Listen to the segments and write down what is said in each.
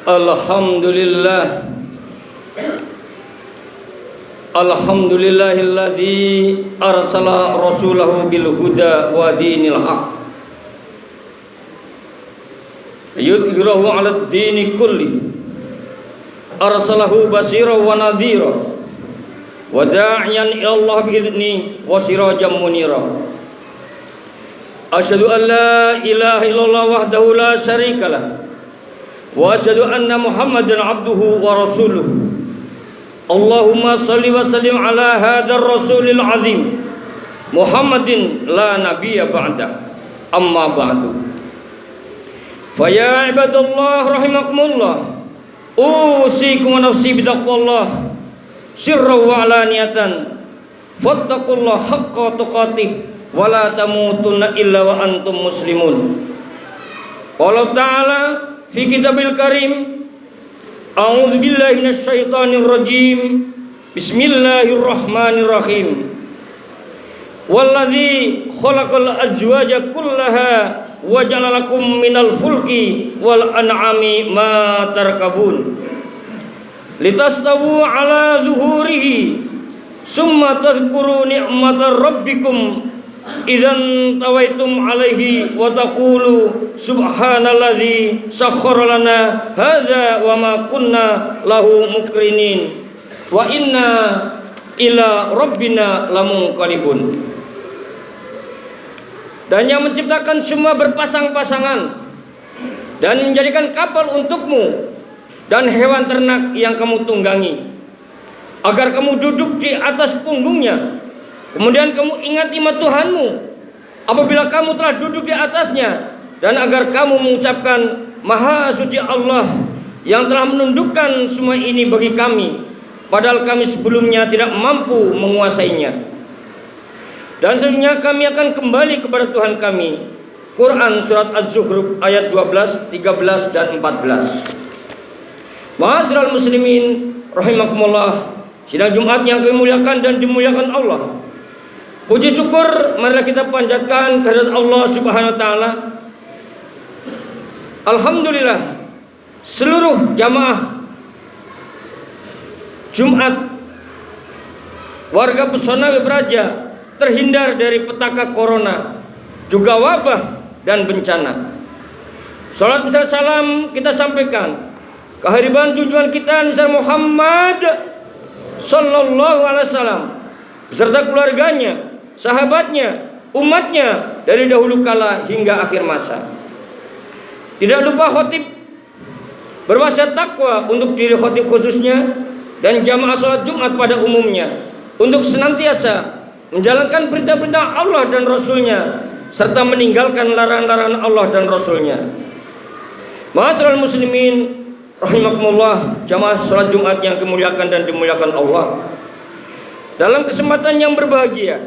Alhamdulillah. Alhamdulillahilladzi arsala rasulahu bil huda wa dinil haq yudhhirahu 'alad dini kulli. Arsalahu basira wa nadhira wa da'iyan ila Allah bi idzni wa sirajan munira. Asyhadu an la ilaha illallah wahdahu la syarikalah wa asyhadu anna Muhammadan abduhu wa rasuluh. Allahumma salli wa sallim ala hadzal rasulil azim Muhammadin la nabiyya ba'dah. Amma ba'du. Fa ya ibadallah rahimakumullah, usikum wa nafsi bitaqwallah sirran wa alaniyatan. Fattaqullaha haqqa tuqatih wa la tamutunna illa wa antum muslimun. Qala ta'ala fi kitabil karim, a'udzu billahi minasy syaithanir rajim. Bismillahirrahmanirrahim. Walladzi khalaqal azwaja kullaha wa ja'ala lakum minal fulki wal an'ami ma tarkabun litastawu ala zuhurihi summa tadhkuru ni'matar rabbikum idzan tawaitum alaihi wa taqulu subhanalladzi sakhkhara lana hadza wa ma kunna lahu muqrinin wa inna ila rabbina lamunqalibun. Dan yang menciptakan semua berpasang-pasangan dan menjadikan kapal untukmu dan hewan ternak yang kamu tunggangi, agar kamu duduk di atas punggungnya. Kemudian kamu ingat nikmat Tuhanmu apabila kamu telah duduk di atasnya, dan agar kamu mengucapkan Maha Suci Allah yang telah menundukkan semua ini bagi kami, padahal kami sebelumnya tidak mampu menguasainya. Dan selanjutnya kami akan kembali kepada Tuhan kami. Quran surat Az-Zukhruf ayat 12, 13 dan 14. Ma'asyiral muslimin rahimakumullah, sidang Jumat yang kami muliakan dan dimuliakan Allah. Puji syukur marilah kita panjatkan kehadirat Allah Subhanahu wa taala. Alhamdulillah, seluruh jamaah Jumat warga Pesona Beraja terhindar dari petaka corona, juga wabah dan bencana. Salat besar salam kita sampaikan kehadiran junjungan kita Nabi Muhammad sallallahu alaihi wasallam beserta keluarganya, sahabatnya, umatnya dari dahulu kala hingga akhir masa. Tidak lupa khotib berwasiat takwa untuk diri khotib khususnya dan jamaah salat Jumat pada umumnya untuk senantiasa menjalankan perintah-perintah Allah dan Rasulnya serta meninggalkan larangan-larangan Allah dan Rasulnya. Ma'asyiral muslimin rahimakumullah, jamaah salat Jumat yang dimuliakan dan dimuliakan Allah. Dalam kesempatan yang berbahagia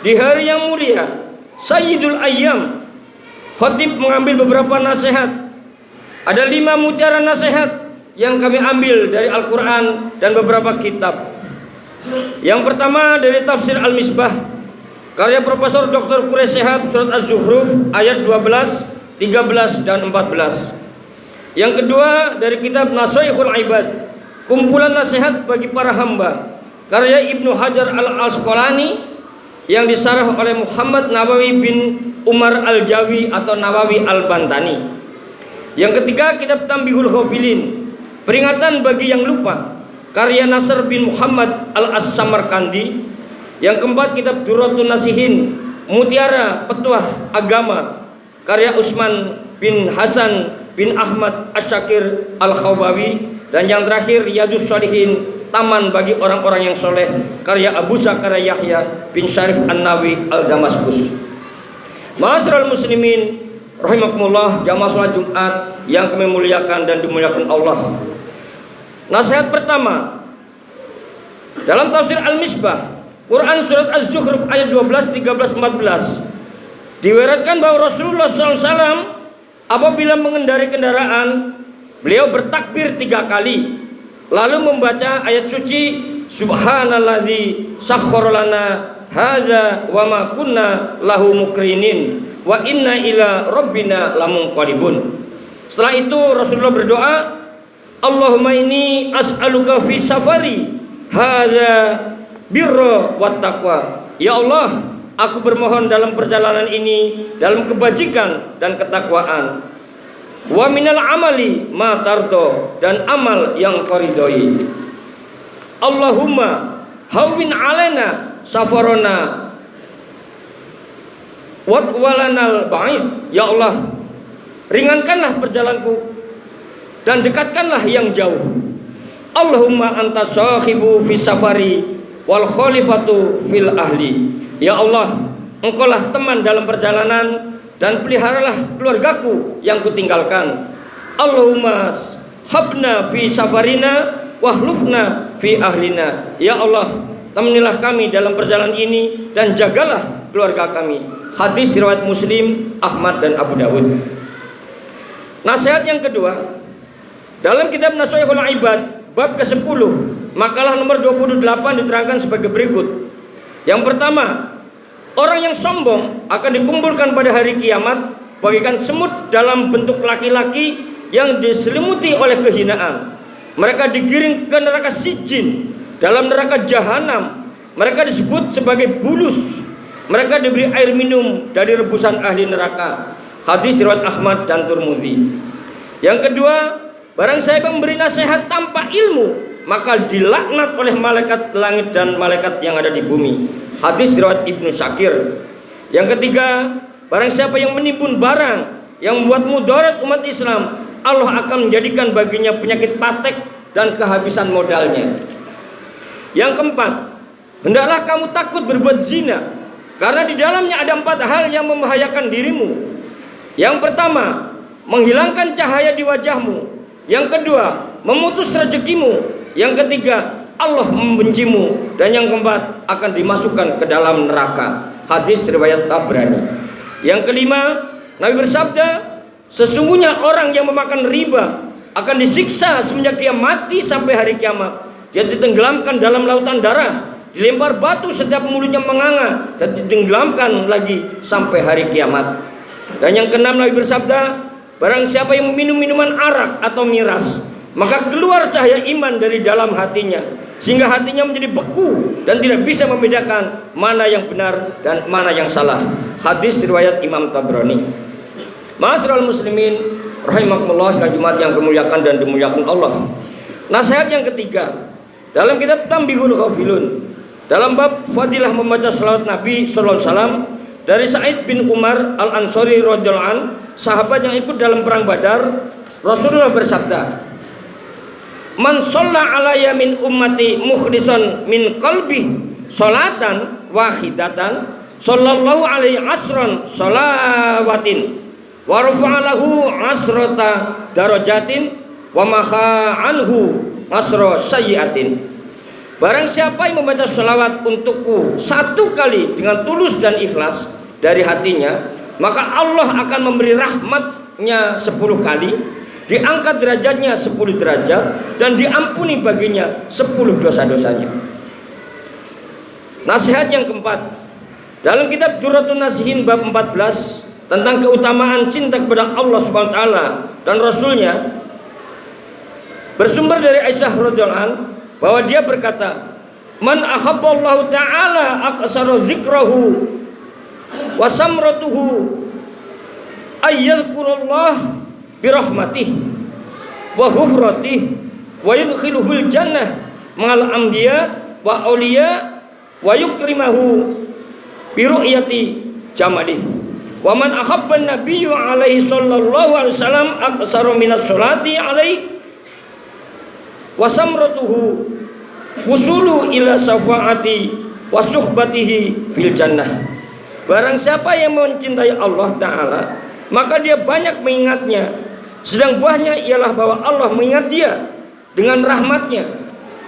di hari yang mulia Sayyidul Ayyam, khatib mengambil beberapa nasihat. Ada 5 mutiara nasihat yang kami ambil dari Al-Quran dan beberapa kitab. Yang pertama dari tafsir Al-Misbah karya Profesor Dr. Quraish Shihab, surat Az-Zukhruf ayat 12, 13 dan 14. Yang kedua dari kitab Nasaihul Ibad, kumpulan nasihat bagi para hamba, karya Ibnu Hajar Al-Asqalani yang disarah oleh Muhammad Nawawi bin Umar Al-Jawi atau Nawawi Al-Bantani. Yang ketiga kitab Tambihul Ghafilin, peringatan bagi yang lupa, karya Nasr bin Muhammad Al-As-Samarkandi. Yang keempat kitab Durratun Nasihin, mutiara petuah agama, karya Utsman bin Hasan bin Ahmad Asy-Syakir Al-Khawawi. Dan yang terakhir Riyadhus Shalihin, taman bagi orang-orang yang soleh, karya Abu Zakaria Yahya bin Syarif An-Nawawi Al-Damaskus. Ma'asyiral muslimin rahimakumullah, jamaah salat Jumat yang kami muliakan dan dimuliakan Allah. Nasihat pertama dalam tafsir Al-Misbah, Quran surat Az-Zukhruf ayat 12, 13, 14 diweratkan bahwa Rasulullah SAW apabila mengendarai kendaraan, beliau bertakbir 3 kali, lalu membaca ayat suci Subhanalladzi sakhkhara lana hadza wa ma kunna lahu muqrinin wa inna ila rabbina lamunqalibun. Setelah itu Rasulullah berdoa, Allahumma inni as'aluka fi safari hadza birra wat taqwa. Ya Allah, aku bermohon dalam perjalanan ini dalam kebajikan dan ketakwaan. Wa minal amali ma tardo, dan amal yang Kau ridhoi. Allahumma hawwin alaina safarona wat walanal ba'id. Ya Allah, ringankanlah perjalananku dan dekatkanlah yang jauh. Allahumma anta sahibu fi safari wal khalifatu fil ahli. Ya Allah, Engkaulah teman dalam perjalanan dan peliharalah keluargaku yang kutinggalkan. Allahumma habna fi safarina wahlufna fi ahlina. Ya Allah, temanilah kami dalam perjalanan ini dan jagalah keluarga kami. Hadis riwayat Muslim, Ahmad dan Abu Dawud. Nasihat yang kedua, dalam kitab Nasihatul Ibad bab ke-10 makalah nomor 28 diterangkan sebagai berikut. Yang pertama, orang yang sombong akan dikumpulkan pada hari kiamat bagaikan semut dalam bentuk laki-laki yang diselimuti oleh kehinaan. Mereka digiring ke neraka Sijin, dalam neraka Jahanam. Mereka disebut sebagai bulus. Mereka diberi air minum dari rebusan ahli neraka. Hadis riwayat Ahmad dan Tirmidzi. Yang kedua, barang siapa memberi nasihat tanpa ilmu, maka dilaknat oleh malaikat langit dan malaikat yang ada di bumi. Hadis riwayat Ibnu Syakir. Yang ketiga, barang siapa yang menimbun barang yang membuat mudarat umat Islam, Allah akan menjadikan baginya penyakit patek dan kehabisan modalnya. Yang keempat, hendaklah kamu takut berbuat zina, karena di dalamnya ada 4 hal yang membahayakan dirimu. Yang pertama, menghilangkan cahaya di wajahmu. Yang kedua, memutus rezekimu. Yang ketiga, Allah membencimu. Dan yang keempat, akan dimasukkan ke dalam neraka. Hadis riwayat Tabrani. Yang kelima, Nabi bersabda, sesungguhnya orang yang memakan riba akan disiksa semenjak dia mati sampai hari kiamat. Dia ditenggelamkan dalam lautan darah, dilempar batu setiap mulutnya menganga, dan ditenggelamkan lagi sampai hari kiamat. Dan yang keenam, Nabi bersabda, barang siapa yang meminum minuman arak atau miras, maka keluar cahaya iman dari dalam hatinya, sehingga hatinya menjadi beku dan tidak bisa membedakan mana yang benar dan mana yang salah. Hadis riwayat Imam Tabrani. Ma'asyiral muslimin rahimakumullah, sekalian Jumat yang kemuliakan dan dimuliakan Allah. Nasihat yang ketiga, dalam kitab Tambihul Ghafilun, dalam bab fadilah membaca salawat Nabi sallallahu alaihi wasallam, dari Sa'id bin Umar Al-Ansari radhiyallahu anhu, sahabat yang ikut dalam perang Badar, Rasulullah bersabda, "Man shalla alayya min ummati mukhlishan min qalbi salatan wahidatan, sallallahu alaihi asran salawatin wa rafa'alahu asrata darajatin wa maha anhu asra sayyiatin." Barang siapa yang membaca salawat untukku 1 kali dengan tulus dan ikhlas dari hatinya, maka Allah akan memberi rahmatnya 10 kali, diangkat derajatnya 10 derajat, dan diampuni baginya 10 dosa-dosanya. Nasihat yang keempat, dalam kitab Durratun Nasihin bab 14 tentang keutamaan cinta kepada Allah Subhanahu wa taala dan Rasulnya, bersumber dari Aisyah radhiyallahu anha bahwa dia berkata, "Man ahabballahu ta'ala aqsara dzikrahu wa samratuhu ayyadhkurullah birahmatih wa ghufratih wa yudkhiluhul jannah ma'al anbiya wa awliya wa yukrimahu bi ru'yati jamalih. Wa man ahabban nabiyyu alaihi sallallahu alaihi wasallam aqsara minas sholati alaihi wa samratuhu wusulu ila syafaati wa suhbatihi fil jannah." Barang siapa yang mencintai Allah Ta'ala, maka dia banyak mengingatnya, sedang buahnya ialah bahwa Allah mengingat dia dengan rahmatnya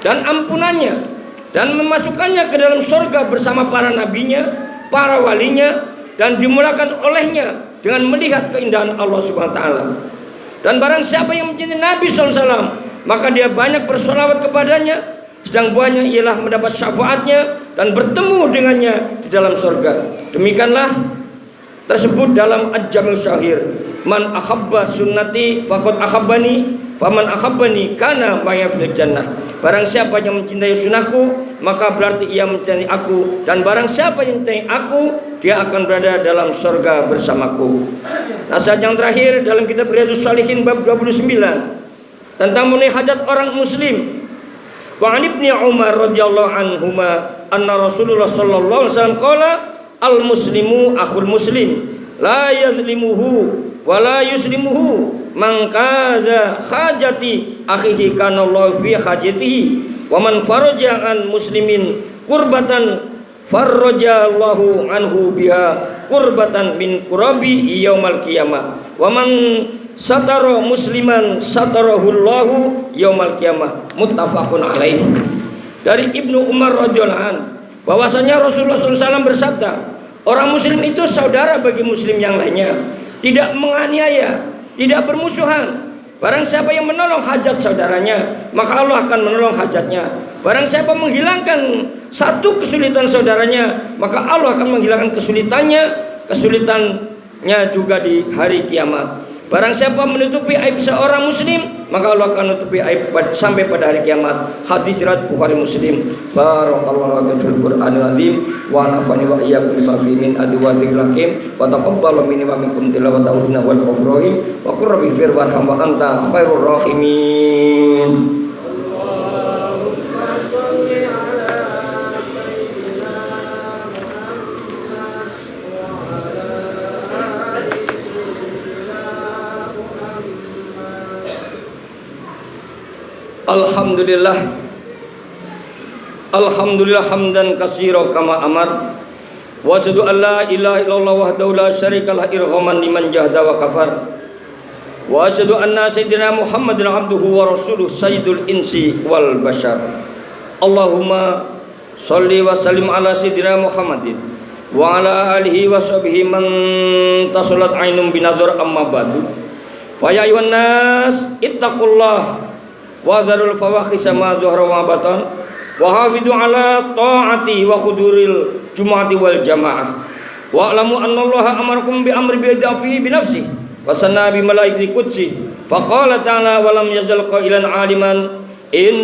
dan ampunannya, dan memasukkannya ke dalam surga bersama para nabinya, para walinya, dan dimulakan olehnya dengan melihat keindahan Allah Subhanahu wa taala. Dan barang siapa yang mencintai Nabi SAW, maka dia banyak bersolawat kepadanya, sedang buahnya ialah mendapat syafaatnya dan bertemu dengannya di dalam surga. Demikianlah tersebut dalam Ad-Jami' Syahir. man ahabba sunnati faqad ahabbani, faman ahabbani kana ma'ya fil jannah. Barang siapa yang mencintai sunnahku, maka berarti ia mencintai aku, dan barang siapa yang mencintai aku, dia akan berada dalam surga bersamaku. Nasihat yang terakhir dalam kitab Riyadhus Shalihin bab 29 tentang memenuhi hajat orang muslim. Wa an Ibnu Umar radhiyallahu anhuma anna Rasulullah sallallahu alaihi wasallam qala al muslimu akhul muslim la yazlimuhu wa la yuslimuhu man kaza hajati akhihi kana Allah fi hajatihi wa man faraja an muslimin kurbatan farraja Allahu anhu biha kurbatan min kurabi yaumal qiyamah wa man satara musliman satarahu Allahu yaumal qiyamah. Muttafaqun alaih. Dari Ibnu Umar radhiyallahu anhu bahwasanya Rasulullah SAW bersabda, orang muslim itu saudara bagi muslim yang lainnya, tidak menganiaya, tidak bermusuhan. Barang siapa yang menolong hajat saudaranya, maka Allah akan menolong hajatnya. Barang siapa menghilangkan satu kesulitan saudaranya, maka Allah akan menghilangkan kesulitannya juga di hari kiamat. Barang siapa menutupi aib seorang muslim, maka Allah akan menutupi aib sampai pada hari kiamat. Hadis riwayat Bukhari Muslim. Barakallahu lakum fil Qur'anil azim wa nafa'ani wa iyyakum bima fihi min adwatil hakim wa taqabbal minni wa minkum tilawatahu wal ghafurur rahim wa qur rabbi fir warham wa anta khairur rahimin. Alhamdulillah hamdan katsira kama amar wa asyhadu an la ilaha illallah wahdahu la syarikalah irhaman liman jahada wa kafar wa asyhadu anna sayyidina Muhammadan abduhu wa rasuluh sayyidul insi wal bashar. Allahumma sholli wa sallim ala sayyidina Muhammadin wa ala alihi wa sahbihi man tasalat ainum binadhar amma ba'du. Fa ya ayyuhan nas ittaqullah wa dzarul fawahisha ma dzahara wa batan wa hafidhu ala taati wa khuduril jumu'ati wal jamaah wa alamu annallaha amarakum bi amri bi dafihi bi nafsihi wa sanna bi malaikati qudsi fa qala ta'ala wa lam yazal qailan aliman in